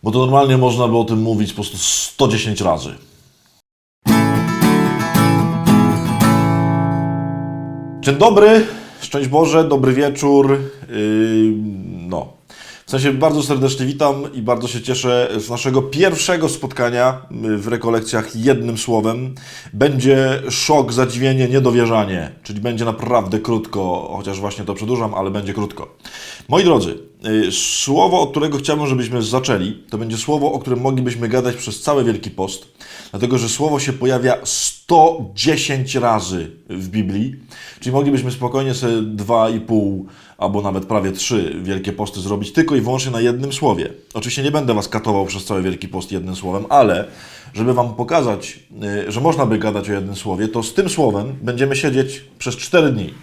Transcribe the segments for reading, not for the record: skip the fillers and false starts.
Bo to normalnie można by o tym mówić po prostu 110 razy. Dzień dobry, szczęść Boże, dobry wieczór. W sensie bardzo serdecznie witam i bardzo się cieszę z naszego pierwszego spotkania w rekolekcjach jednym słowem. Będzie szok, zadziwienie, niedowierzanie, czyli będzie naprawdę krótko, chociaż właśnie to przedłużam, ale będzie krótko. Moi drodzy, słowo, od którego chciałbym, żebyśmy zaczęli, to będzie słowo, o którym moglibyśmy gadać przez cały Wielki Post, dlatego że słowo się pojawia 110 razy w Biblii, czyli moglibyśmy spokojnie sobie 2,5 albo nawet prawie 3 Wielkie Posty zrobić tylko i wyłącznie na jednym słowie. Oczywiście nie będę Was katował przez cały Wielki Post jednym słowem, ale żeby Wam pokazać, że można by gadać o jednym słowie, to z tym słowem będziemy siedzieć przez 4 dni.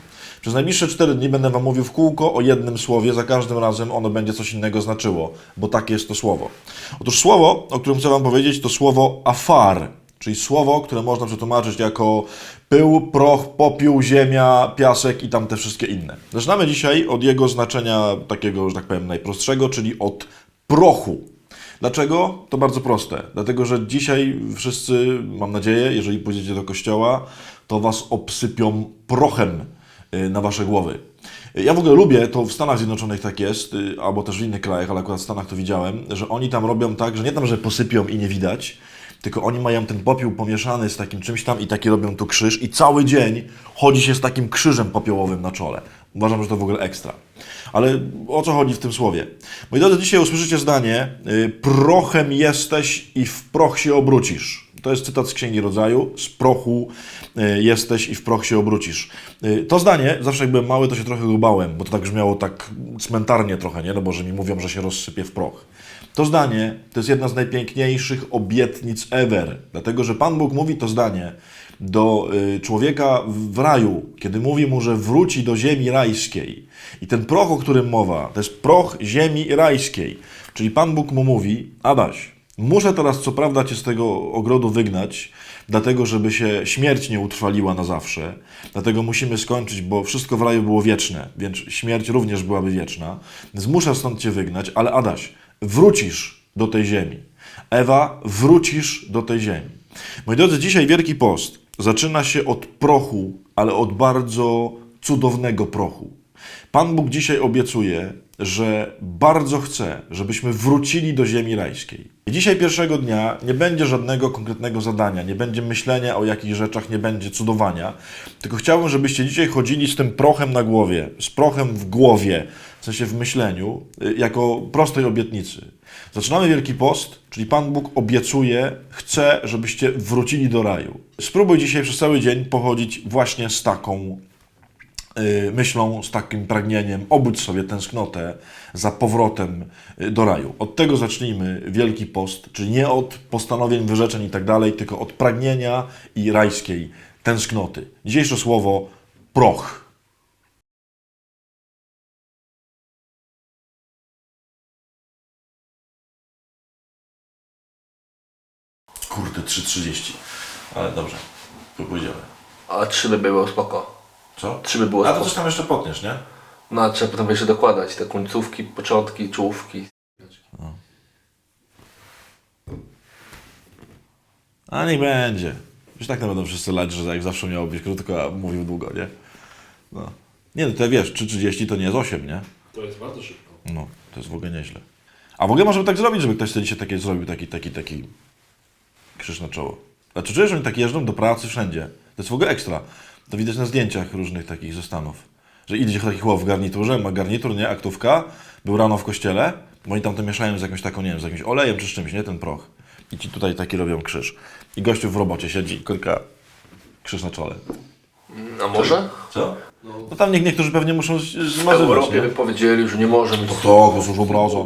Przez najbliższe 4 dni będę Wam mówił w kółko o jednym słowie, za każdym razem ono będzie coś innego znaczyło, bo takie jest to słowo. Otóż słowo, o którym chcę Wam powiedzieć, to słowo afar, czyli słowo, które można przetłumaczyć jako pył, proch, popiół, ziemia, piasek i tam te wszystkie inne. Zaczynamy dzisiaj od jego znaczenia takiego, że tak powiem, najprostszego, czyli od prochu. Dlaczego? To bardzo proste. Dlatego, że dzisiaj wszyscy, mam nadzieję, jeżeli pójdziecie do kościoła, to Was obsypią prochem na Wasze głowy. Ja w ogóle lubię, to w Stanach Zjednoczonych tak jest, albo też w innych krajach, ale akurat w Stanach to widziałem, że oni tam robią tak, że nie tam, że posypią i nie widać, tylko oni mają ten popiół pomieszany z takim czymś tam i taki robią tu krzyż i cały dzień chodzi się z takim krzyżem popiołowym na czole. Uważam, że to w ogóle ekstra. Ale o co chodzi w tym słowie? Moi drodzy, dzisiaj usłyszycie zdanie: prochem jesteś i w proch się obrócisz. To jest cytat z Księgi Rodzaju. Z prochu jesteś i w proch się obrócisz. To zdanie, zawsze jak byłem mały, to się trochę go bałem, bo to tak brzmiało tak cmentarnie trochę, nie? No bo że mi mówią, że się rozsypie w proch. To zdanie to jest jedna z najpiękniejszych obietnic ever, dlatego że Pan Bóg mówi to zdanie do człowieka w raju, kiedy mówi mu, że wróci do ziemi rajskiej. I ten proch, o którym mowa, to jest proch ziemi rajskiej. Czyli Pan Bóg mu mówi: Adaś, muszę teraz co prawda cię z tego ogrodu wygnać, dlatego żeby się śmierć nie utrwaliła na zawsze. Dlatego musimy skończyć, bo wszystko w raju było wieczne, więc śmierć również byłaby wieczna. Więc muszę stąd cię wygnać, ale Adaś, wrócisz do tej ziemi. Ewa, wrócisz do tej ziemi. Moi drodzy, dzisiaj Wielki Post zaczyna się od prochu, ale od bardzo cudownego prochu. Pan Bóg dzisiaj obiecuje, że bardzo chce, żebyśmy wrócili do ziemi rajskiej. I dzisiaj pierwszego dnia nie będzie żadnego konkretnego zadania, nie będzie myślenia o jakichś rzeczach, nie będzie cudowania, tylko chciałbym, żebyście dzisiaj chodzili z tym prochem na głowie, z prochem w głowie, w sensie w myśleniu, jako prostej obietnicy. Zaczynamy Wielki Post, czyli Pan Bóg obiecuje, chce, żebyście wrócili do raju. Spróbuj dzisiaj przez cały dzień pochodzić właśnie z taką myślą, z takim pragnieniem, obudź sobie tęsknotę za powrotem do raju. Od tego zacznijmy Wielki Post, czyli nie od postanowień, wyrzeczeń i tak dalej, tylko od pragnienia i rajskiej tęsknoty. Dzisiejsze słowo: proch. Kurde, 3:30. Ale dobrze, pójdziemy. A 3 by było spoko. Co? 3 by było A to spoko. coś tam jeszcze potniesz, nie? No a trzeba potem jeszcze dokładać te końcówki, początki, czołówki. A niech będzie. Już tak będą wszyscy lać, że jak zawsze miało być krótko, a mówił długo, nie? No. Nie, no to wiesz, 3:30 to nie jest 8, nie? To jest bardzo szybko. No, to jest w ogóle nieźle. A w ogóle możemy tak zrobić, żeby ktoś sobie dzisiaj takie zrobił, taki krzyż na czoło. A czy czujesz, że oni tak jeżdżą do pracy wszędzie? To jest w ogóle ekstra. To widać na zdjęciach różnych takich ze Stanów. Że idzie taki chłop w garniturze, ma garnitur, nie? Aktówka. Był rano w kościele, bo oni tam to mieszają z jakąś taką, nie wiem, z jakimś olejem czy z czymś, nie? Ten proch. I ci tutaj taki robią krzyż. I gościu w robocie siedzi, kilka krzyż na czole. A może? Co? No tam niektórzy pewnie muszą W zmazywać, Europie nie? by powiedzieli, że nie może mieć. To jest już obraza.